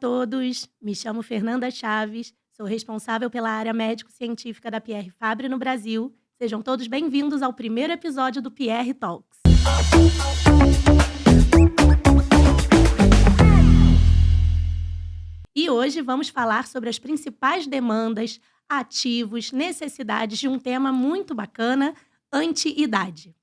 todos, me chamo Fernanda Chaves, sou responsável pela área médico-científica da Pierre Fabre no Brasil. Sejam todos bem-vindos ao primeiro episódio do Pierre Talks. E hoje vamos falar sobre as principais demandas, ativos, necessidades de um tema muito bacana, anti-idade.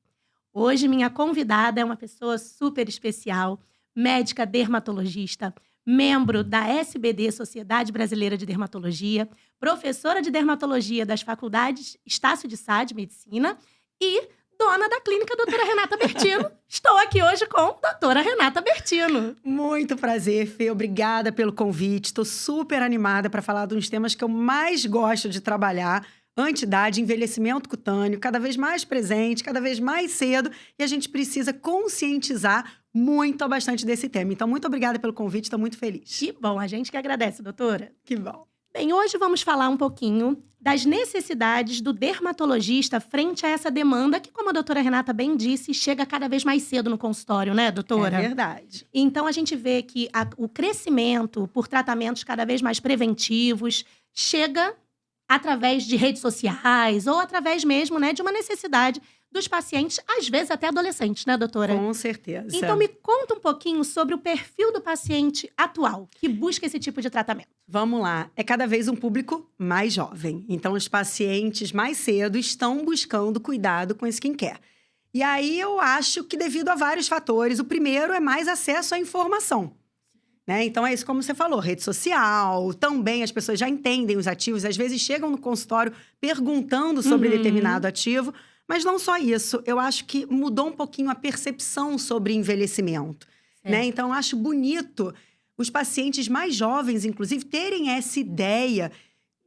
Hoje minha convidada é uma pessoa super especial, médica dermatologista, membro da SBD, Sociedade Brasileira de Dermatologia, professora de dermatologia das faculdades Estácio de Sá, de Medicina, e dona da clínica doutora Renata Bertino. Estou aqui hoje com a doutora Renata Bertino. Muito prazer, Fê. Obrigada pelo convite. Estou super animada para falar de uns temas que eu mais gosto de trabalhar. Anti-idade, envelhecimento cutâneo, cada vez mais presente, cada vez mais cedo. E a gente precisa conscientizar muito ou bastante desse tema. Então, muito obrigada pelo convite, estou muito feliz. Que bom, a gente que agradece, doutora. Que bom. Bem, hoje vamos falar um pouquinho das necessidades do dermatologista frente a essa demanda que, como a doutora Renata bem disse, chega cada vez mais cedo no consultório, né, doutora? É verdade. Então, a gente vê que o crescimento por tratamentos cada vez mais preventivos chega através de redes sociais ou através mesmo, né, de uma necessidade dos pacientes, às vezes até adolescentes, né, doutora? Com certeza. Então, me conta um pouquinho sobre o perfil do paciente atual que busca esse tipo de tratamento. Vamos lá. É cada vez um público mais jovem. Então, os pacientes mais cedo estão buscando cuidado com skincare. E aí, eu acho que devido a vários fatores. O primeiro é mais acesso à informação. Né? Então, é isso como você falou, rede social, também as pessoas já entendem os ativos, às vezes chegam no consultório perguntando sobre determinado ativo, mas não só isso, eu acho que mudou um pouquinho a percepção sobre envelhecimento, né? Então, eu acho bonito os pacientes mais jovens, inclusive, terem essa ideia,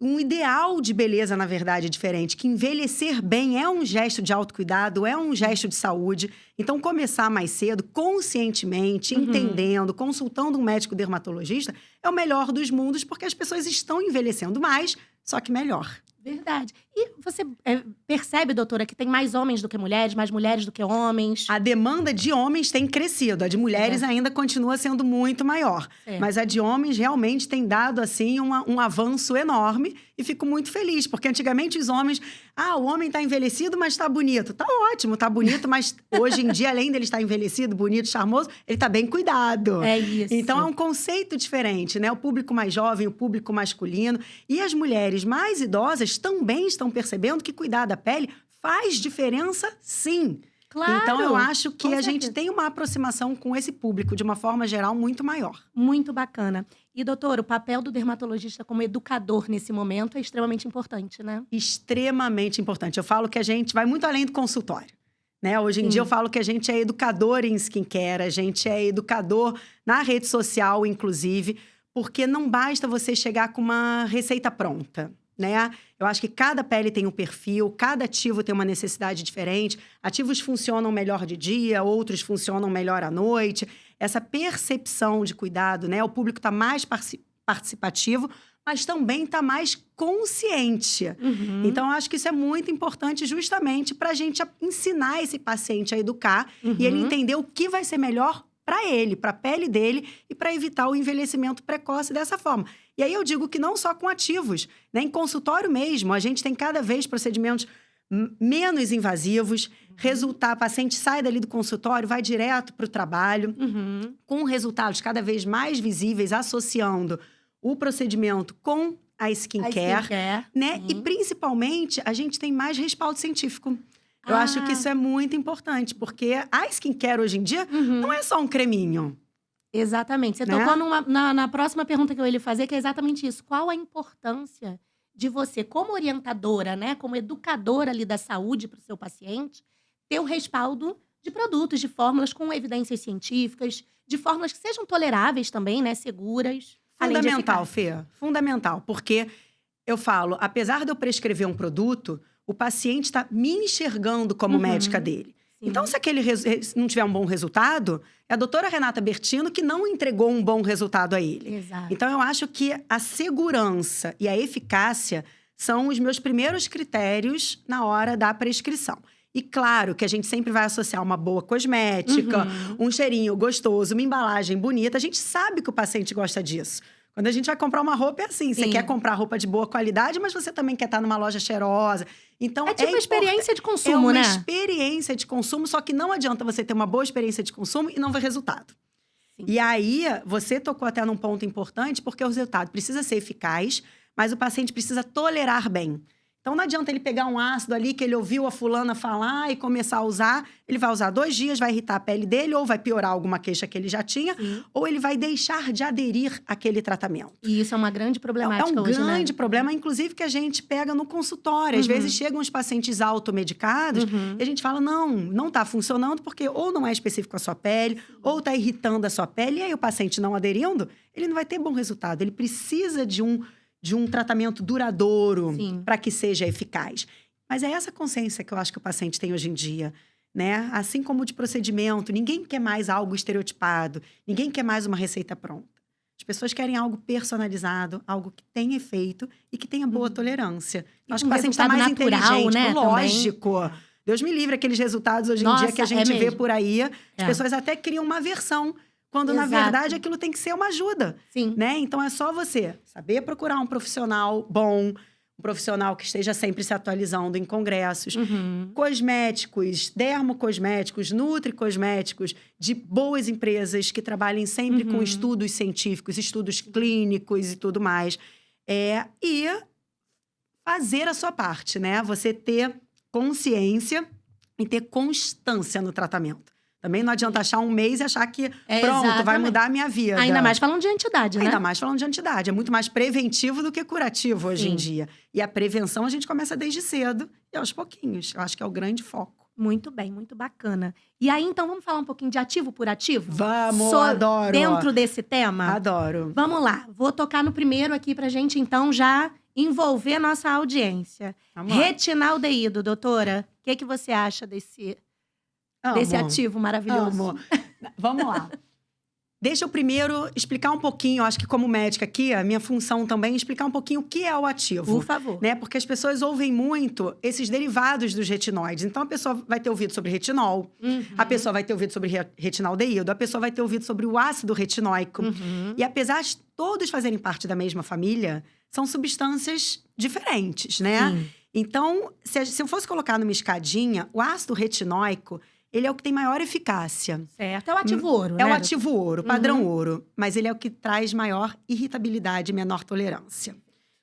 um ideal de beleza, na verdade, diferente, que envelhecer bem é um gesto de autocuidado, é um gesto de saúde. Então, começar mais cedo, conscientemente, entendendo, consultando um médico dermatologista, é o melhor dos mundos, porque as pessoas estão envelhecendo mais, só que melhor. Verdade. E você percebe, doutora, que tem mais homens do que mulheres, mais mulheres do que homens? A demanda de homens tem crescido, a de mulheres ainda continua sendo muito maior. Mas a de homens realmente tem dado, assim, um avanço enorme e fico muito feliz, porque antigamente os homens... o homem está envelhecido, mas está bonito. Tá ótimo, tá bonito, mas hoje em dia, além dele estar envelhecido, bonito, charmoso, ele está bem cuidado. É isso. Então, é um conceito diferente, né? O público mais jovem, o público masculino. E as mulheres mais idosas também estão percebendo que cuidar da pele faz diferença, sim. Claro, então, eu acho que a certeza. gente tem uma aproximação com esse público, de uma forma geral, muito maior. Muito bacana. E, doutora, o papel do dermatologista como educador nesse momento é extremamente importante, né? Extremamente importante. Eu falo que a gente vai muito além do consultório. Né? Hoje em dia eu falo que a gente é educador em skincare, a gente é educador na rede social, inclusive, porque não basta você chegar com uma receita pronta. Né? Eu acho que cada pele tem um perfil, cada ativo tem uma necessidade diferente. Ativos funcionam melhor de dia, outros funcionam melhor à noite. Essa percepção de cuidado, né? O público está mais participativo, mas também está mais consciente. Então, eu acho que isso é muito importante justamente para a gente ensinar esse paciente a educar e ele entender o que vai ser melhor para ele, para a pele dele e para evitar o envelhecimento precoce dessa forma. E aí eu digo que não só com ativos, né? Em consultório mesmo, a gente tem cada vez procedimentos menos invasivos, a paciente sai dali do consultório, vai direto para o trabalho, com resultados cada vez mais visíveis, associando o procedimento com a skincare, né? E principalmente, a gente tem mais respaldo científico. Eu acho que isso é muito importante, porque a skincare hoje em dia não é só um creminho. Exatamente. Você tocou na próxima pergunta que eu ia lhe fazer, que é exatamente isso. Qual a importância de você, como orientadora, né, como educadora ali da saúde para o seu paciente, ter o respaldo de produtos, de fórmulas com evidências científicas, de fórmulas que sejam toleráveis também, né, seguras. Fundamental, Fê. Fundamental, porque eu falo, apesar de eu prescrever um produto, o paciente está me enxergando como médica dele. Então, se aquele não tiver um bom resultado, é a doutora Renata Bertino que não entregou um bom resultado a ele. Exato. Então, eu acho que a segurança e a eficácia são os meus primeiros critérios na hora da prescrição. E claro que a gente sempre vai associar uma boa cosmética, um cheirinho gostoso, uma embalagem bonita. A gente sabe que o paciente gosta disso. Quando a gente vai comprar uma roupa, é assim. Você Sim. quer comprar roupa de boa qualidade, mas você também quer estar numa loja cheirosa. Então, É tipo uma experiência de é consumo, uma né? experiência de consumo, só que não adianta você ter uma boa experiência de consumo e não ver resultado. Sim. E aí, você tocou até num ponto importante, porque o resultado precisa ser eficaz, mas o paciente precisa tolerar bem. Então, não adianta ele pegar um ácido ali que ele ouviu a fulana falar e começar a usar. Ele vai usar 2 dias, vai irritar a pele dele, ou vai piorar alguma queixa que ele já tinha, Sim. ou ele vai deixar de aderir àquele tratamento. E isso é uma grande problemática hoje, né? É um grande problema, inclusive, que a gente pega no consultório. Às vezes, chegam os pacientes automedicados e a gente fala, não está funcionando porque ou não é específico à sua pele, ou está irritando a sua pele. E aí, o paciente não aderindo, ele não vai ter bom resultado. Ele precisa de um tratamento duradouro para que seja eficaz. Mas é essa consciência que eu acho que o paciente tem hoje em dia, né? Assim como de procedimento, ninguém quer mais algo estereotipado, ninguém quer mais uma receita pronta. As pessoas querem algo personalizado, algo que tenha efeito e que tenha boa tolerância. Eu acho que o paciente está mais natural, inteligente, né, lógico. Deus me livre aqueles resultados hoje em dia que a gente vê por aí. As pessoas até criam uma aversão. Quando, na verdade, aquilo tem que ser uma ajuda. Sim. Né? Então, é só você saber procurar um profissional bom, um profissional que esteja sempre se atualizando em congressos. Cosméticos, dermocosméticos, nutricosméticos, de boas empresas que trabalhem sempre com estudos científicos, estudos clínicos e tudo mais. E fazer a sua parte, né? Você ter consciência e ter constância no tratamento. Também não adianta achar um mês e achar que, pronto, vai mudar a minha vida. Ainda mais falando de antidade, né? Ainda mais falando de antidade. É muito mais preventivo do que curativo hoje em dia. E a prevenção a gente começa desde cedo e aos pouquinhos. Eu acho que é o grande foco. Muito bem, muito bacana. E aí, então, vamos falar um pouquinho de ativo por ativo? Vamos, adoro. Dentro desse tema? Adoro. Vamos lá. Vou tocar no primeiro aqui pra gente, então, já envolver nossa audiência. Retinaldeído, doutora. O que você acha desse ativo maravilhoso? Vamos lá. Deixa eu primeiro explicar um pouquinho, acho que como médica aqui, a minha função também é explicar um pouquinho o que é o ativo. Por favor. Né? Porque as pessoas ouvem muito esses derivados dos retinóides. Então, a pessoa vai ter ouvido sobre retinol, a pessoa vai ter ouvido sobre retinaldeído, a pessoa vai ter ouvido sobre o ácido retinóico. E apesar de todos fazerem parte da mesma família, são substâncias diferentes, né? Sim. Então, se eu fosse colocar numa escadinha, o ácido retinóico, ele é o que tem maior eficácia. Certo, é o ativo ouro, né? É o ativo ouro, padrão ouro. Mas ele é o que traz maior irritabilidade e menor tolerância.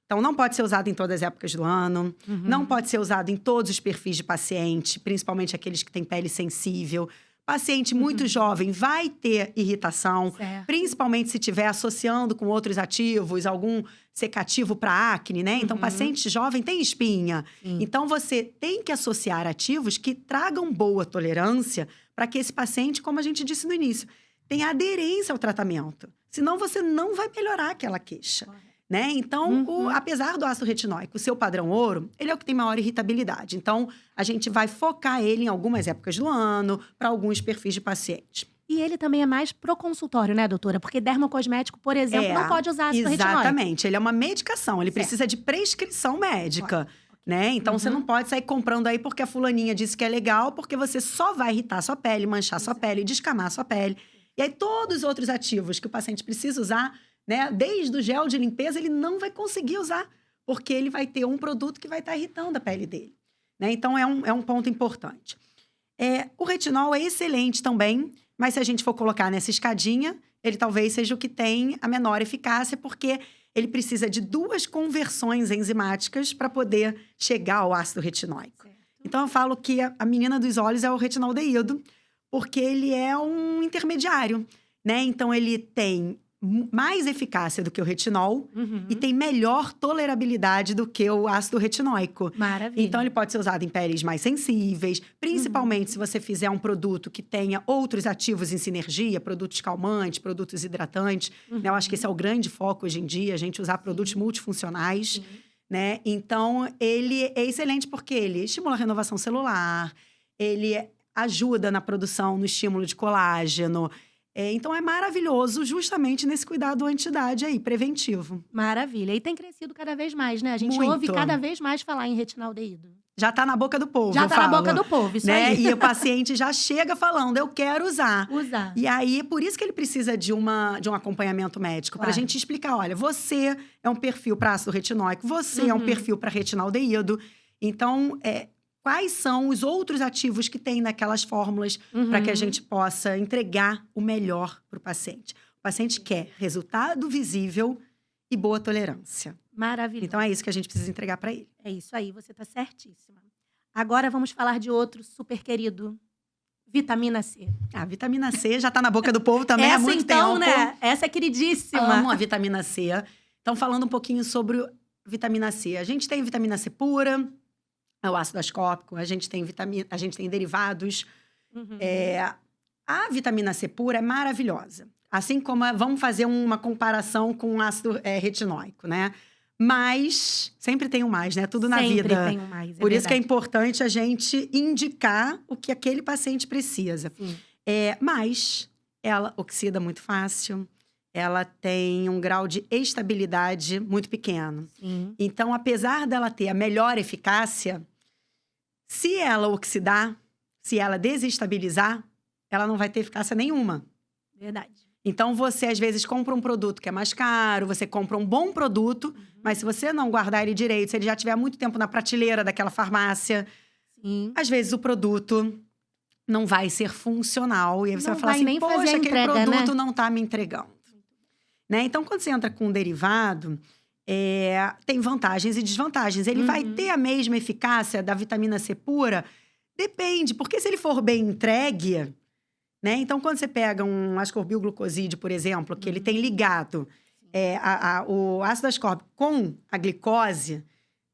Então, não pode ser usado em todas as épocas do ano. Não pode ser usado em todos os perfis de paciente, principalmente aqueles que têm pele sensível. Paciente muito jovem vai ter irritação, principalmente se estiver associando com outros ativos, algum secativo para acne, né? Então, paciente jovem tem espinha. Então, você tem que associar ativos que tragam boa tolerância para que esse paciente, como a gente disse no início, tenha aderência ao tratamento. Senão, você não vai melhorar aquela queixa. Né? Então, apesar do ácido retinóico, o seu padrão ouro, ele é o que tem maior irritabilidade. Então, a gente vai focar ele em algumas épocas do ano, para alguns perfis de pacientes. E ele também é mais pro consultório, né, doutora? Porque dermocosmético, por exemplo, não pode usar ácido retinóico. Exatamente. Ele é uma medicação, ele precisa de prescrição médica. Né? Então, você não pode sair comprando aí porque a fulaninha disse que é legal, porque você só vai irritar sua pele, manchar sua pele, descamar sua pele. E aí, todos os outros ativos que o paciente precisa usar, né? Desde o gel de limpeza, ele não vai conseguir usar, porque ele vai ter um produto que vai estar irritando a pele dele. Né? Então, é um ponto importante. O retinol é excelente também, mas se a gente for colocar nessa escadinha, ele talvez seja o que tem a menor eficácia, porque ele precisa de 2 conversões enzimáticas para poder chegar ao ácido retinóico. Então, eu falo que a menina dos olhos é o retinaldeído, porque ele é um intermediário, né? Então, ele tem mais eficácia do que o retinol e tem melhor tolerabilidade do que o ácido retinóico. Maravilha. Então, ele pode ser usado em peles mais sensíveis, principalmente se você fizer um produto que tenha outros ativos em sinergia, produtos calmantes, produtos hidratantes. Né? Eu acho que esse é o grande foco hoje em dia, a gente usar produtos multifuncionais. Né? Então, ele é excelente porque ele estimula a renovação celular, ele ajuda na produção, no estímulo de colágeno. Então, é maravilhoso justamente nesse cuidado anti-idade aí, preventivo. Maravilha. E tem crescido cada vez mais, né? A gente ouve cada vez mais falar em retinaldeído. já tá na boca do povo, Já tá na boca do povo, isso né? aí. E o paciente já chega falando, eu quero usar. Usar. E aí, por isso que ele precisa de um acompanhamento médico. Pra Claro. gente explicar, olha, você é um perfil para ácido retinóico, você é um perfil para retinaldeído. Então, quais são os outros ativos que tem naquelas fórmulas para que a gente possa entregar o melhor para o paciente. O paciente quer resultado visível e boa tolerância. Maravilhoso. Então, é isso que a gente precisa entregar para ele. É isso aí, você tá certíssima. Agora vamos falar de outro super querido, vitamina C. A vitamina C já tá na boca do povo também há Essa muito então, tempo. né? Essa é queridíssima. Amo a vitamina C. Então, falando um pouquinho sobre vitamina C. A gente tem vitamina C pura, é o ácido ascórbico, a gente tem derivados. A vitamina C pura é maravilhosa. Assim como vamos fazer uma comparação com o ácido retinóico, né? Mas sempre tem um mais, né? Tudo na vida. Sempre tem um mais, Por isso que é verdade. importante a gente indicar o que aquele paciente precisa. Sim. Mas ela oxida muito fácil, ela tem um grau de estabilidade muito pequeno. Sim. Então, apesar dela ter a melhor eficácia, se ela oxidar, se ela desestabilizar, ela não vai ter eficácia nenhuma. Verdade. Então, você às vezes compra um produto que é mais caro, você compra um bom produto, mas se você não guardar ele direito, se ele já tiver muito tempo na prateleira daquela farmácia, Sim. às vezes o produto não vai ser funcional. E aí você Não vai falar vai assim, nem fazer poxa, a aquele entrega, produto né? não tá me entregando. Né? Então, quando você entra com um derivado, tem vantagens e desvantagens. Ele vai ter a mesma eficácia da vitamina C pura? Depende, porque se ele for bem entregue, né? Então, quando você pega um ascorbilglucoside, por exemplo, que ele tem ligado o ácido ascórbico com a glicose,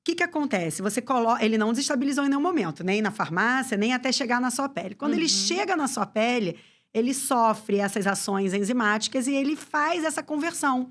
o que acontece? Você coloca, ele não desestabilizou em nenhum momento, nem na farmácia, nem até chegar na sua pele. Quando ele chega na sua pele, ele sofre essas ações enzimáticas e ele faz essa conversão.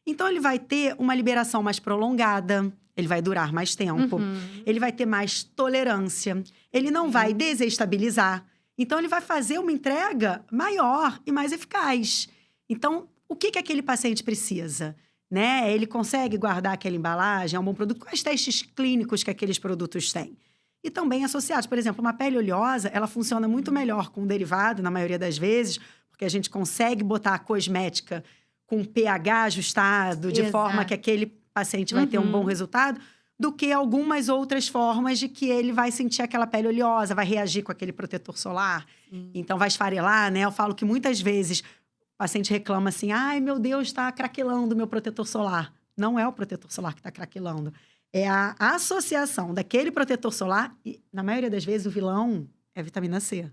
Então, ele vai ter uma liberação mais prolongada, ele vai durar mais tempo, ele vai ter mais tolerância, ele não vai desestabilizar. Então, ele vai fazer uma entrega maior e mais eficaz. Então, o que aquele paciente precisa? Né? Ele consegue guardar aquela embalagem, é um bom produto? Quais testes clínicos que aqueles produtos têm? E também associados. Por exemplo, uma pele oleosa, ela funciona muito melhor com derivado, na maioria das vezes, porque a gente consegue botar a cosmética com pH ajustado, de forma que aquele paciente vai ter um bom resultado, do que algumas outras formas de que ele vai sentir aquela pele oleosa, vai reagir com aquele protetor solar. Então, vai esfarelar, né? Eu falo que muitas vezes o paciente reclama assim, ai, meu Deus, está craquelando o meu protetor solar. Não é o protetor solar que está craquelando. É a associação daquele protetor solar e, na maioria das vezes, o vilão é a vitamina C.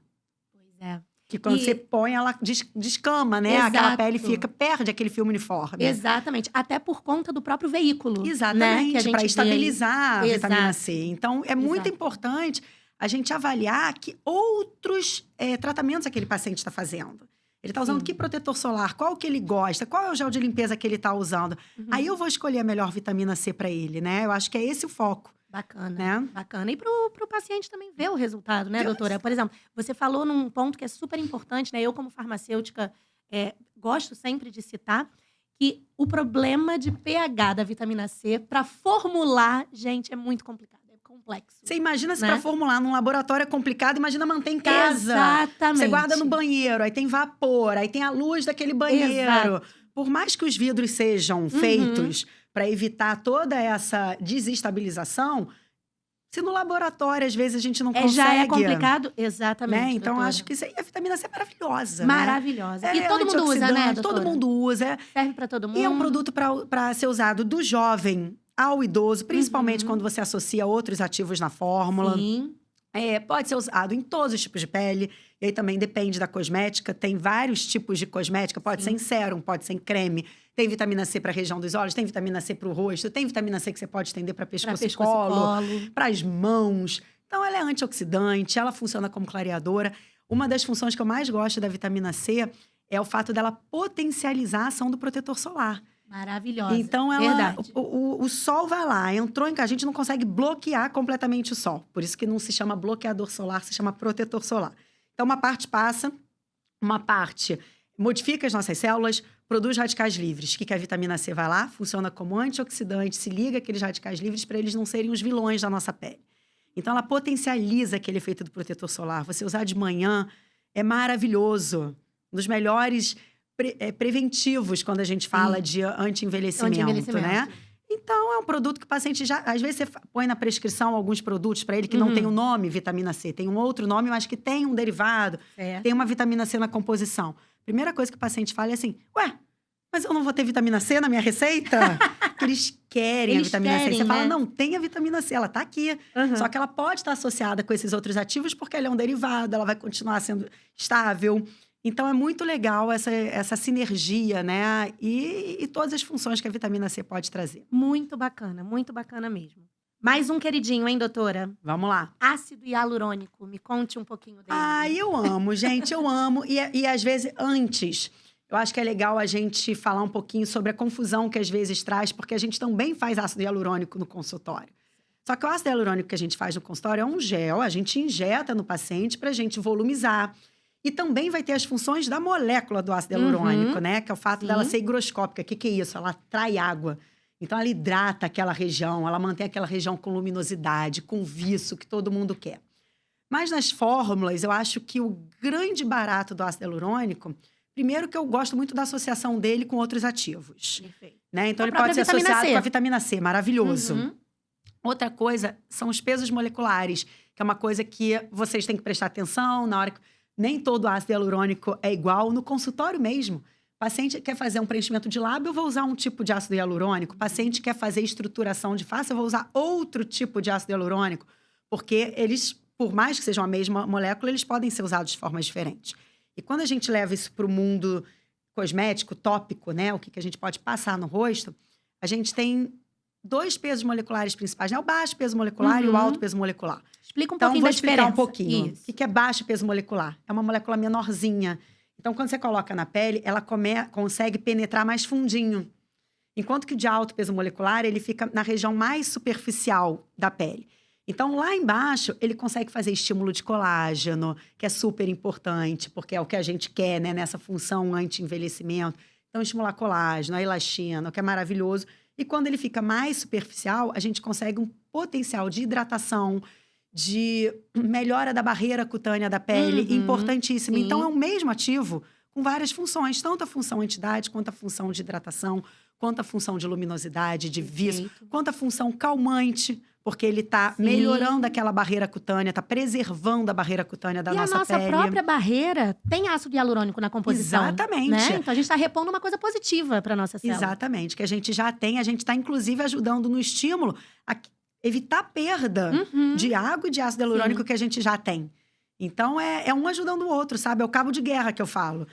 Pois é. Que quando você põe, ela descama, né? Aquela pele perde aquele filme uniforme. Exatamente. Até por conta do próprio veículo. Exatamente, né? para estabilizar a vitamina Exato. C. Então, é muito importante a gente avaliar que outros tratamentos aquele paciente está fazendo. Ele está usando que protetor solar? Qual que ele gosta? Qual é o gel de limpeza que ele está usando? Aí eu vou escolher a melhor vitamina C para ele, né? Eu acho que é esse o foco. Bacana, né? Bacana. E pro paciente também ver o resultado, né, doutora? Por exemplo, você falou num ponto que é super importante, né? Eu, como farmacêutica, gosto sempre de citar que o problema de pH da vitamina C, para formular, gente, é muito complicado. É complexo. Você imagina se né? para formular num laboratório é complicado, imagina manter em casa. Exatamente. Você guarda no banheiro, aí tem vapor, aí tem a luz daquele banheiro. Exato. Por mais que os vidros sejam feitos para evitar toda essa desestabilização, se no laboratório, às vezes, a gente não consegue... Já é complicado? Exatamente, né? Então, doutora. acho que isso aí, a vitamina C é maravilhosa, Maravilhosa. né? E todo mundo usa, né, doutora? Todo mundo usa. Serve para todo mundo. E é um produto para ser usado do jovem ao idoso, principalmente quando você associa outros ativos na fórmula. Sim. Pode ser usado em todos os tipos de pele. E aí também depende da cosmética. Tem vários tipos de cosmética. Pode ser em sérum, pode ser em creme. Tem vitamina C para a região dos olhos, tem vitamina C para o rosto, tem vitamina C que você pode estender para pescoço e colo, para as mãos. Então, ela é antioxidante, ela funciona como clareadora. Uma das funções que eu mais gosto da vitamina C é o fato dela potencializar a ação do protetor solar. Maravilhosa. Então, o sol vai lá, entrou em casa. A gente não consegue bloquear completamente o sol. Por isso que não se chama bloqueador solar, se chama protetor solar. Então, uma parte passa, uma parte modifica as nossas células, produz radicais livres. O que a vitamina C vai lá? Funciona como antioxidante, se liga àqueles radicais livres para eles não serem os vilões da nossa pele. Então, ela potencializa aquele efeito do protetor solar. Você usar de manhã é maravilhoso. Um dos melhores preventivos quando a gente fala de anti-envelhecimento, né? Então, é um produto que o paciente já... Às vezes, você põe na prescrição alguns produtos para ele que não tem o nome vitamina C. Tem um outro nome, mas que tem um derivado. Tem uma vitamina C na composição. Primeira coisa que o paciente fala é assim... Ué, mas eu não vou ter vitamina C na minha receita? Porque eles querem a vitamina C. Você fala, não, tem a vitamina C, ela tá aqui. Só que ela pode estar associada com esses outros ativos porque ela é um derivado, ela vai continuar sendo estável. Então, é muito legal essa sinergia, né? E todas as funções que a vitamina C pode trazer. Muito bacana mesmo. Mais um queridinho, hein, doutora? Vamos lá. Ácido hialurônico, me conte um pouquinho dele. Eu amo, gente, eu amo. E às vezes, antes, eu acho que é legal a gente falar um pouquinho sobre a confusão que às vezes traz, porque a gente também faz ácido hialurônico no consultório. Só que o ácido hialurônico que a gente faz no consultório é um gel, a gente injeta no paciente pra gente volumizar. E também vai ter as funções da molécula do ácido hialurônico, né? Que é o fato dela ser higroscópica. O que é isso? Ela atrai água. Então, ela hidrata aquela região, ela mantém aquela região com luminosidade, com viço, que todo mundo quer. Mas nas fórmulas, eu acho que o grande barato do ácido hialurônico... Primeiro que eu gosto muito da associação dele com outros ativos. Perfeito. Né? Então, ele pode ser associado com a vitamina C. Maravilhoso. Outra coisa são os pesos moleculares, que é uma coisa que vocês têm que prestar atenção na hora que... Nem todo ácido hialurônico é igual. No consultório mesmo, o paciente quer fazer um preenchimento de lábio, eu vou usar um tipo de ácido hialurônico. O paciente quer fazer estruturação de face, eu vou usar outro tipo de ácido hialurônico. Porque eles, por mais que sejam a mesma molécula, eles podem ser usados de formas diferentes. E quando a gente leva isso para o mundo cosmético, tópico, né? O que a gente pode passar no rosto, a gente tem 2 pesos moleculares principais, né? O baixo peso molecular e o alto peso molecular. Explica um pouquinho da diferença. Então, vou explicar um pouquinho. Isso. O que é baixo peso molecular? É uma molécula menorzinha. Então, quando você coloca na pele, ela consegue penetrar mais fundinho. Enquanto que o de alto peso molecular, ele fica na região mais superficial da pele. Então, lá embaixo, ele consegue fazer estímulo de colágeno, que é super importante, porque é o que a gente quer, né? Nessa função anti-envelhecimento. Então, estimular colágeno, a elastina, que é maravilhoso. E quando ele fica mais superficial, a gente consegue um potencial de hidratação, de melhora da barreira cutânea da pele, importantíssimo. Sim. Então, é o mesmo ativo com várias funções, tanto a função anti-idade, quanto a função de hidratação, quanto a função de luminosidade, de viço, quanto a função calmante, porque ele está melhorando aquela barreira cutânea, está preservando a barreira cutânea da nossa pele. E a nossa própria barreira tem ácido hialurônico na composição. Exatamente. Né? Então, a gente está repondo uma coisa positiva para nossa célula. Exatamente, que a gente já tem, a gente está, inclusive, ajudando no estímulo a evitar a perda de água e de ácido hialurônico que a gente já tem. Então, é um ajudando o outro, sabe? É o cabo de guerra que eu falo.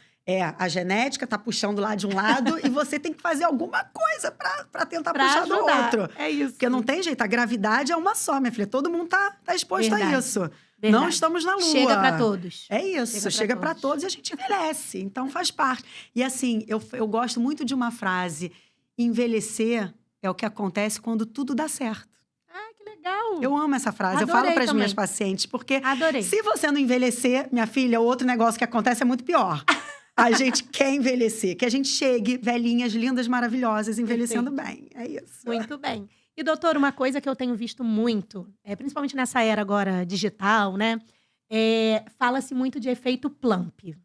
A genética tá puxando lá de um lado e você tem que fazer alguma coisa pra tentar puxar ajudar. do outro. É isso. Porque não tem jeito, a gravidade é uma só, minha filha. Todo mundo tá exposto a isso. Verdade. Não estamos na Lua. Chega pra todos. É isso, chega pra todos e a gente envelhece. Então, faz parte. E assim, eu gosto muito de uma frase. Envelhecer é o que acontece quando tudo dá certo. Que legal. Eu amo essa frase. Adorei, eu falo para as também. minhas pacientes, porque Adorei. se você não envelhecer, minha filha, o outro negócio que acontece é muito pior. A gente quer envelhecer, que a gente chegue velhinhas, lindas, maravilhosas, envelhecendo bem. É isso. Muito bem. E, doutor, uma coisa que eu tenho visto muito, principalmente nessa era agora digital, né? Fala-se muito de efeito plump,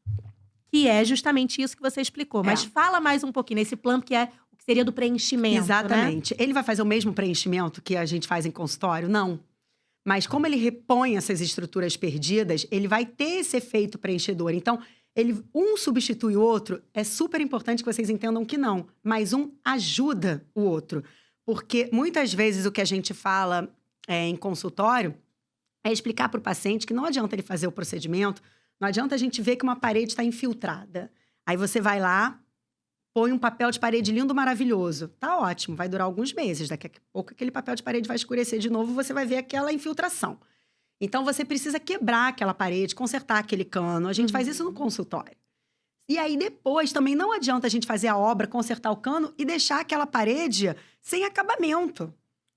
que é justamente isso que você explicou. Mas fala mais um pouquinho nesse plump, que é o que seria do preenchimento, Exatamente. né? Ele vai fazer o mesmo preenchimento que a gente faz em consultório? Não. Mas como ele repõe essas estruturas perdidas, ele vai ter esse efeito preenchedor. Então, um substitui o outro. É super importante que vocês entendam que não. Mas um ajuda o outro. Porque muitas vezes o que a gente fala em consultório é explicar para o paciente que não adianta ele fazer o procedimento, não adianta a gente ver que uma parede está infiltrada. Aí você vai lá, põe um papel de parede lindo, maravilhoso. Tá ótimo, vai durar alguns meses. Daqui a pouco aquele papel de parede vai escurecer de novo, você vai ver aquela infiltração. Então, você precisa quebrar aquela parede, consertar aquele cano. A gente faz isso no consultório. E aí, depois, também não adianta a gente fazer a obra, consertar o cano e deixar aquela parede sem acabamento.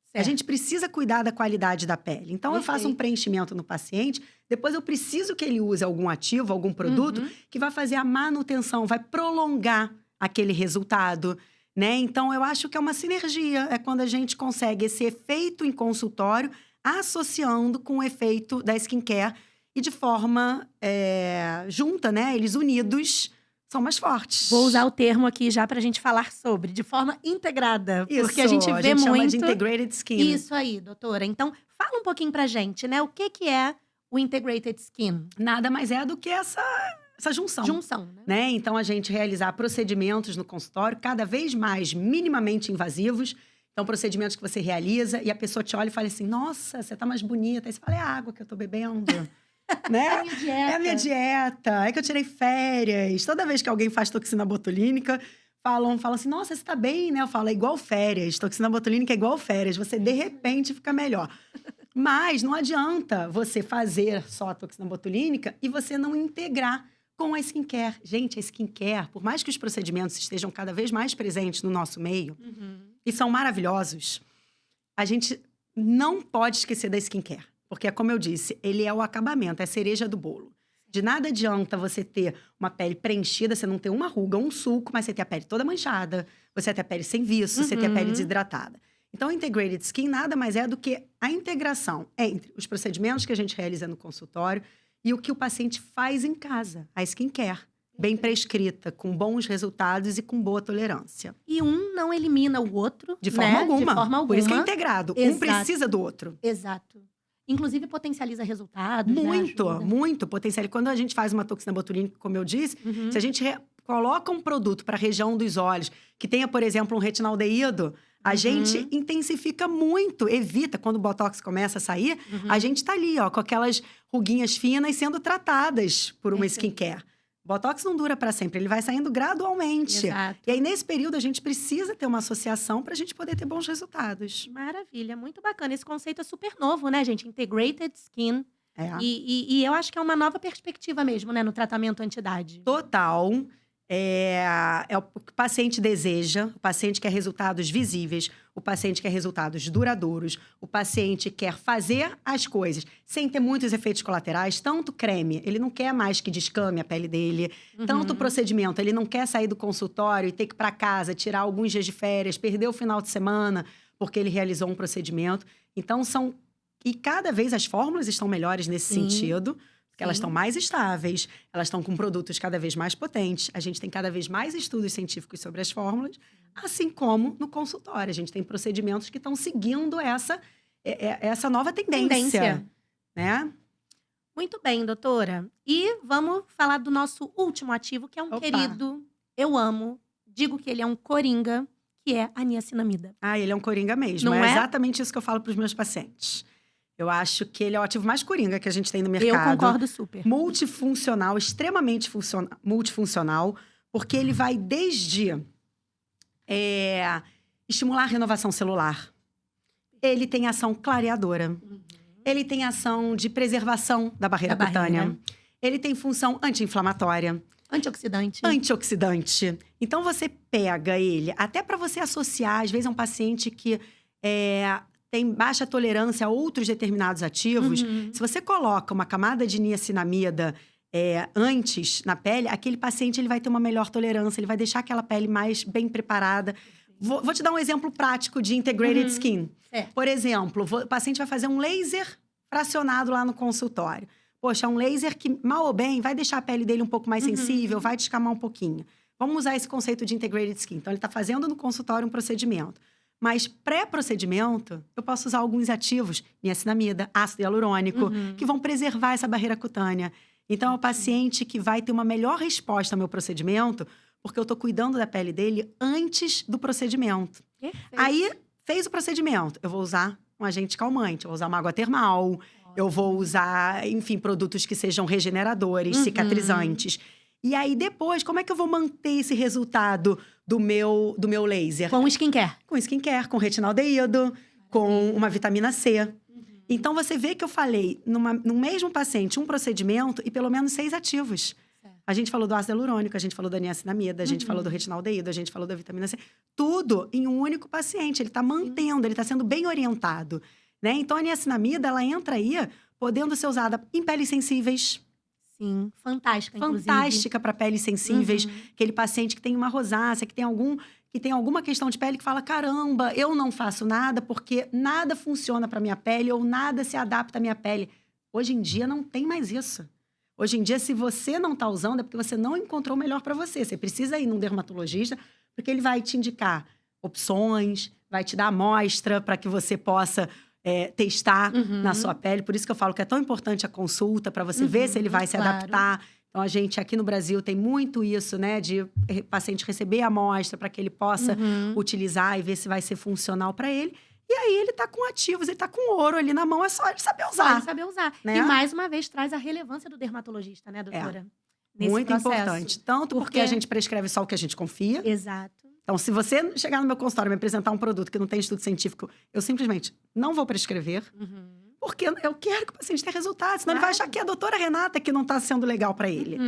Certo. A gente precisa cuidar da qualidade da pele. Então, eu faço um preenchimento no paciente, depois eu preciso que ele use algum ativo, algum produto, que vai fazer a manutenção, vai prolongar aquele resultado, né? Então, eu acho que é uma sinergia. É quando a gente consegue esse efeito em consultório associando com o efeito da skincare e de forma junta, né? Eles unidos são mais fortes. Vou usar o termo aqui já pra gente falar sobre, de forma integrada. Isso, porque a gente vê chama muito… de integrated skin. Isso aí, doutora. Então, fala um pouquinho pra gente, né? O que é o integrated skin? Nada mais é do que essa junção. Junção, né? Né? Então, a gente realizar procedimentos no consultório cada vez mais minimamente invasivos. Então, procedimentos que você realiza e a pessoa te olha e fala assim, nossa, você tá mais bonita. Aí você fala, é a água que eu tô bebendo. Né? É a minha dieta. É a minha dieta. É que eu tirei férias. Toda vez que alguém faz toxina botulínica, falam assim, nossa, você tá bem, né? Eu falo, é igual férias. Toxina botulínica é igual férias. Você, de repente, fica melhor. Mas não adianta você fazer só a toxina botulínica e você não integrar com a skincare. Gente, a skincare, por mais que os procedimentos estejam cada vez mais presentes no nosso meio, e são maravilhosos, a gente não pode esquecer da skincare. Porque, como eu disse, ele é o acabamento, é a cereja do bolo. De nada adianta você ter uma pele preenchida, você não ter uma ruga, um sulco, mas você ter a pele toda manchada, você ter a pele sem viço, você ter a pele desidratada. Então, o Integrated Skin nada mais é do que a integração entre os procedimentos que a gente realiza no consultório e o que o paciente faz em casa, a skincare. Bem prescrita, com bons resultados e com boa tolerância. E um não elimina o outro, De forma né? alguma. De forma alguma. Por isso que é integrado. Exato. Um precisa do outro. Exato. Inclusive, potencializa resultados, Muito, né? muito potencial. Quando a gente faz uma toxina botulínica, como eu disse, se a gente coloca um produto para a região dos olhos, que tenha, por exemplo, um retinaldeído, a gente intensifica muito, evita. Quando o botox começa a sair, a gente tá ali, ó, com aquelas ruguinhas finas sendo tratadas por uma skincare. Botox não dura para sempre, ele vai saindo gradualmente. Exato. E aí, nesse período, a gente precisa ter uma associação para a gente poder ter bons resultados. Maravilha, muito bacana. Esse conceito é super novo, né, gente? Integrated Skin. É. E eu acho que é uma nova perspectiva mesmo, né, no tratamento anti-idade. Total. É o que o paciente deseja, o paciente quer resultados visíveis, o paciente quer resultados duradouros, o paciente quer fazer as coisas sem ter muitos efeitos colaterais, tanto creme, ele não quer mais que descame a pele dele, tanto procedimento, ele não quer sair do consultório e ter que ir para casa, tirar alguns dias de férias, perder o final de semana porque ele realizou um procedimento. Então, e cada vez as fórmulas estão melhores nesse sentido. Porque elas estão mais estáveis, elas estão com produtos cada vez mais potentes. A gente tem cada vez mais estudos científicos sobre as fórmulas, assim como no consultório. A gente tem procedimentos que estão seguindo essa nova tendência. Né? Muito bem, doutora. E vamos falar do nosso último ativo, que é um querido, eu amo, digo que ele é um coringa, que é a niacinamida. Ah, ele é um coringa mesmo. Não é? Exatamente isso que eu falo para os meus pacientes. Eu acho que ele é o ativo mais coringa que a gente tem no mercado. Eu concordo super. Multifuncional, extremamente multifuncional, porque ele vai desde estimular a renovação celular. Ele tem ação clareadora. Ele tem ação de preservação da barreira cutânea. Ele tem função anti-inflamatória. Antioxidante. Antioxidante. Então, você pega ele, até para você associar, às vezes, a um paciente que tem baixa tolerância a outros determinados ativos. Se você coloca uma camada de niacinamida antes na pele, aquele paciente ele vai ter uma melhor tolerância, ele vai deixar aquela pele mais bem preparada. Vou te dar um exemplo prático de integrated skin. Por exemplo, o paciente vai fazer um laser fracionado lá no consultório. Poxa, um laser que, mal ou bem, vai deixar a pele dele um pouco mais sensível, vai descamar um pouquinho. Vamos usar esse conceito de integrated skin. Então, ele está fazendo no consultório um procedimento. Mas pré-procedimento, eu posso usar alguns ativos, niacinamida, ácido hialurônico, que vão preservar essa barreira cutânea. Então, é o paciente que vai ter uma melhor resposta ao meu procedimento, porque eu estou cuidando da pele dele antes do procedimento. Perfeito. Aí, fez o procedimento, eu vou usar um agente calmante, eu vou usar uma água termal, eu vou usar, enfim, produtos que sejam regeneradores, cicatrizantes. E aí, depois, como é que eu vou manter esse resultado do meu laser? Com skincare. Com skincare, com retinaldeído, com uma vitamina C. Então, você vê que eu falei, no mesmo paciente, um procedimento e pelo menos 6 ativos. A gente falou do ácido hialurônico, a gente falou da niacinamida, a gente falou do retinaldeído, a gente falou da vitamina C. Tudo em um único paciente. Ele está mantendo, ele está sendo bem orientado. Né? Então, a niacinamida, ela entra aí, podendo ser usada em peles sensíveis. Sim, fantástica, inclusive. Fantástica para peles sensíveis. Aquele paciente que tem uma rosácea, que tem algum que tem alguma questão de pele que fala: caramba, eu não faço nada porque nada funciona para minha pele ou nada se adapta à minha pele. Hoje em dia não tem mais isso. Hoje em dia, se você não está usando, é porque você não encontrou o melhor para você. Você precisa ir num dermatologista, porque ele vai te indicar opções, vai te dar amostra para que você possa testar na sua pele. Por isso que eu falo que é tão importante a consulta, para você ver se ele vai se adaptar. Então, a gente aqui no Brasil tem muito isso, né? De paciente receber a amostra para que ele possa utilizar e ver se vai ser funcional para ele. E aí, ele tá com ativos, ele tá com ouro ali na mão, é só ele saber usar. Só ele saber usar. Né? E, mais uma vez, traz a relevância do dermatologista, né, doutora? Nesse muito processo. Importante. Tanto porque a gente prescreve só o que a gente confia. Exato. Então, se você chegar no meu consultório e me apresentar um produto que não tem estudo científico, eu simplesmente não vou prescrever. Porque eu quero que o paciente tenha resultado. Senão ele vai achar que é a doutora Renata que não tá sendo legal para ele.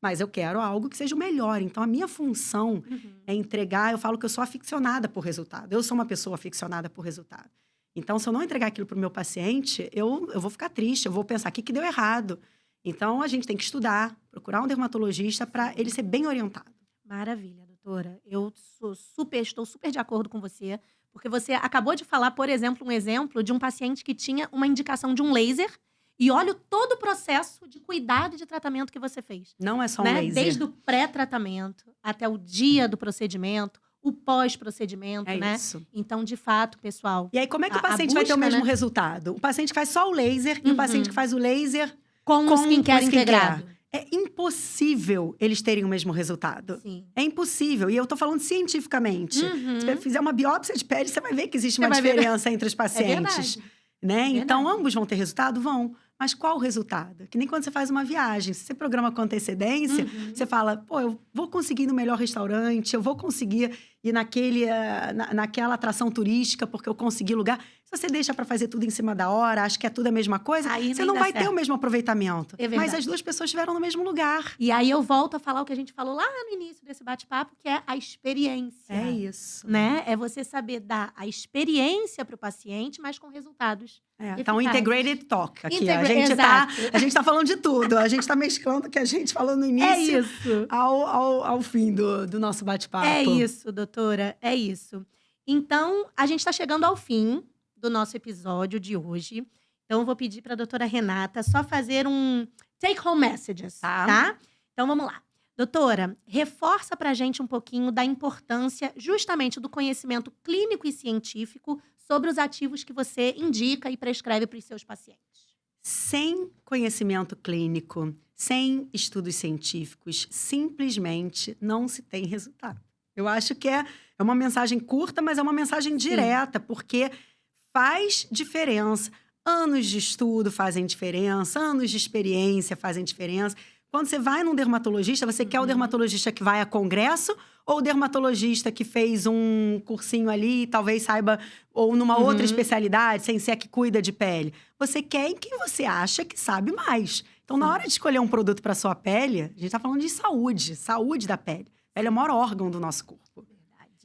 Mas eu quero algo que seja o melhor. Então, a minha função é entregar... Eu falo que eu sou aficionada por resultado. Eu sou uma pessoa aficionada por resultado. Então, se eu não entregar aquilo para o meu paciente, eu vou ficar triste. Eu vou pensar, o que deu errado? Então, a gente tem que estudar, procurar um dermatologista para ele ser bem orientado. Maravilha, doutora. Eu estou super de acordo com você. Porque você acabou de falar, por exemplo, um exemplo de um paciente que tinha uma indicação de um laser. E olha todo o processo de cuidado e de tratamento que você fez. Não é só um laser. Desde o pré-tratamento até o dia do procedimento, o pós-procedimento, né? Isso. Então, de fato, pessoal... E aí, como é que o paciente vai ter o mesmo resultado? O paciente que faz só o laser e o paciente que faz o laser com o skincare integrado. É impossível eles terem o mesmo resultado. Sim. É impossível. E eu tô falando cientificamente. Se você fizer uma biópsia de pele, você vai ver que existe uma diferença entre os pacientes. Né? Então, ambos vão ter resultado? Vão. Mas qual o resultado? Que nem quando você faz uma viagem. Se você programa com antecedência, você fala, pô, eu vou conseguir ir no melhor restaurante, eu vou conseguir ir naquela atração turística porque eu consegui lugar. Se você deixa para fazer tudo em cima da hora, acha que é tudo a mesma coisa, aí você não vai ter o mesmo aproveitamento. É mas as duas pessoas estiveram no mesmo lugar. E aí eu volto a falar o que a gente falou lá no início desse bate-papo, que é a experiência. É isso. Né? É você saber dar a experiência para o paciente, mas com resultados. Tá um integrated talk aqui. A gente tá falando de tudo. A gente tá mesclando o que a gente falou no início ao fim do nosso bate-papo. É isso, doutora. É isso. Então, a gente tá chegando ao fim do nosso episódio de hoje. Então, eu vou pedir para a doutora Renata só fazer um take-home messages, tá? Então, vamos lá. Doutora, reforça pra gente um pouquinho da importância justamente do conhecimento clínico e científico sobre os ativos que você indica e prescreve para os seus pacientes. Sem conhecimento clínico, sem estudos científicos, simplesmente não se tem resultado. Eu acho que é uma mensagem curta, mas é uma mensagem direta, porque faz diferença. Anos de estudo fazem diferença, anos de experiência fazem diferença. Quando você vai num dermatologista, você quer o dermatologista que vai a congresso ou o dermatologista que fez um cursinho ali, talvez saiba, ou numa outra especialidade, sem ser a que cuida de pele? Você quer em quem você acha que sabe mais. Então, na hora de escolher um produto para sua pele, a gente tá falando de saúde da pele. A pele é o maior órgão do nosso corpo.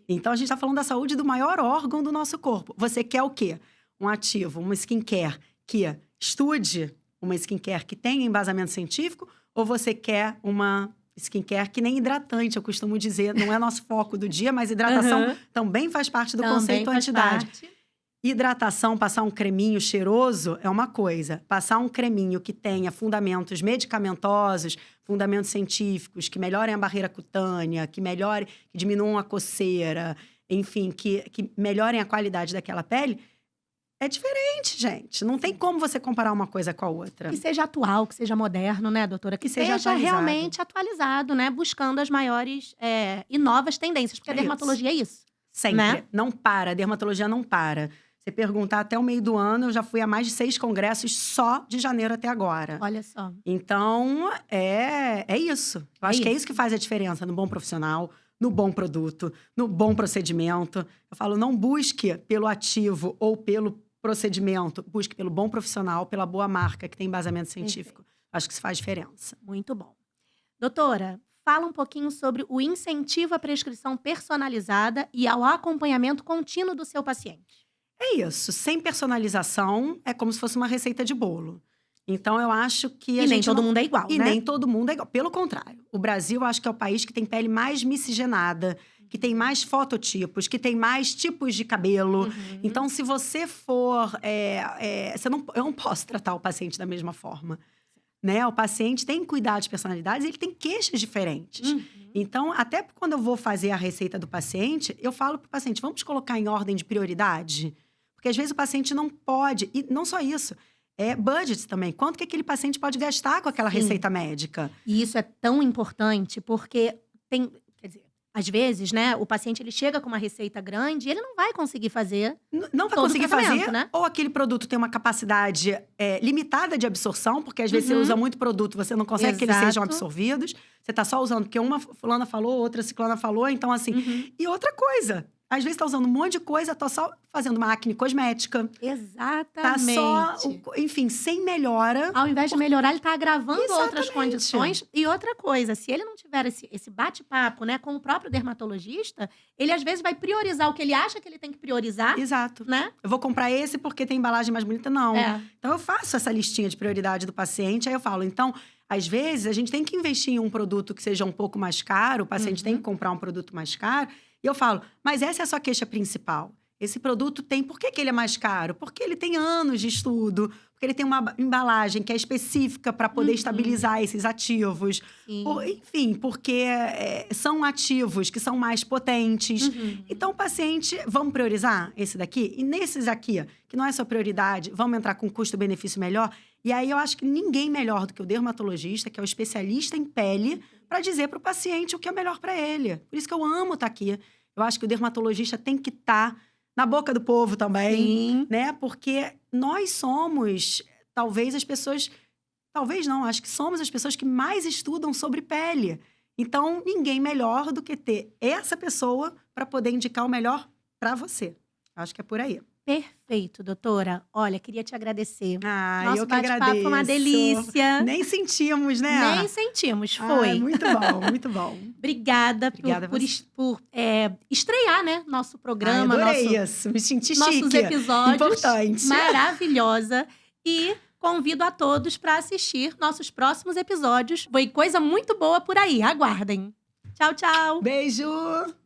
Então, a gente tá falando da saúde do maior órgão do nosso corpo. Você quer o quê? Um ativo, uma skincare que estude, uma skincare que tenha embasamento científico, ou você quer uma skincare que nem hidratante, eu costumo dizer, não é nosso foco do dia, mas hidratação também faz parte do conceito anti-idade. Hidratação, passar um creminho cheiroso é uma coisa. Passar um creminho que tenha fundamentos medicamentosos, fundamentos científicos, que melhorem a barreira cutânea, que diminuam a coceira, enfim, que melhorem a qualidade daquela pele, é diferente, gente. Não tem como você comparar uma coisa com a outra. Que seja atual, que seja moderno, né, doutora? Que seja realmente atualizado, né? Buscando as maiores e novas tendências. Porque a dermatologia é isso. Sempre. Né? Não para. A dermatologia não para. Você perguntar até o meio do ano, eu já fui a mais de 6 congressos só de janeiro até agora. Olha só. Então, é isso. Eu acho que é isso que faz a diferença no bom profissional, no bom produto, no bom procedimento. Eu falo, não busque pelo ativo ou pelo procedimento, busque pelo bom profissional, pela boa marca que tem embasamento científico. Acho que isso faz diferença. Muito bom. Doutora, fala um pouquinho sobre o incentivo à prescrição personalizada e ao acompanhamento contínuo do seu paciente. É isso. Sem personalização, é como se fosse uma receita de bolo. Então, eu acho que nem todo mundo é igual, né? E nem todo mundo é igual. Pelo contrário. O Brasil, eu acho que é o país que tem pele mais miscigenada que tem mais fototipos, que tem mais tipos de cabelo. Uhum. Então, se você for… eu não posso tratar o paciente da mesma forma. Né? O paciente tem cuidado de personalidades, ele tem queixas diferentes. Uhum. Então, até quando eu vou fazer a receita do paciente, eu falo para o paciente, vamos colocar em ordem de prioridade? Porque às vezes o paciente não pode, e não só isso, budget também. Quanto que aquele paciente pode gastar com aquela Sim. receita médica? E isso é tão importante, porque tem… Quer dizer, às vezes, né, o paciente ele chega com uma receita grande e ele não vai conseguir fazer. Não vai todo o conseguir tratamento, fazer, né? ou aquele produto tem uma capacidade limitada de absorção, porque às vezes você usa muito produto, você não consegue que eles sejam Exato. absorvidos. Você tá só usando porque uma fulana falou, outra ciclana falou, então assim… E outra coisa, às vezes tá usando um monte de coisa, tá só fazendo uma acne cosmética. Tá Exatamente. só, enfim, sem melhora. Ao invés de melhorar, ele tá agravando outras Exatamente. condições. E outra coisa, se ele não tiver esse bate-papo, né, com o próprio dermatologista, ele às vezes vai priorizar o que ele acha que ele tem que priorizar, Exato. né? Eu vou comprar esse porque tem embalagem mais bonita, não. É. Então, eu faço essa listinha de prioridade do paciente, aí eu falo, então… Às vezes, a gente tem que investir em um produto que seja um pouco mais caro, o paciente tem que comprar um produto mais caro. E eu falo, mas essa é a sua queixa principal. Esse produto tem… Por que ele é mais caro? Porque ele tem anos de estudo, porque ele tem uma embalagem que é específica para poder estabilizar esses ativos. Sim. Enfim, porque são ativos que são mais potentes. Então, o paciente… Vamos priorizar esse daqui? E nesses aqui, que não é sua prioridade, vamos entrar com custo-benefício melhor? E aí, eu acho que ninguém melhor do que o dermatologista, que é o especialista em pele, para dizer para o paciente o que é melhor para ele. Por isso que eu amo estar aqui. Eu acho que o dermatologista tem que estar na boca do povo também, Sim. né? Porque nós somos, talvez as pessoas… Talvez não, acho que somos as pessoas que mais estudam sobre pele. Então, ninguém melhor do que ter essa pessoa para poder indicar o melhor para você. Acho que é por aí. Perfeito, doutora. Olha, queria te agradecer. Eu que bate-papo agradeço. foi uma delícia. Nem sentimos, né? Nem sentimos, foi. Muito bom, muito bom. Obrigada Obrigada por você. estrear, né, nosso programa, Adorei isso, me senti nossos chique. episódios. Importante. Maravilhosa. E convido a todos para assistir nossos próximos episódios. Foi coisa muito boa por aí, aguardem. Tchau, tchau. Beijo!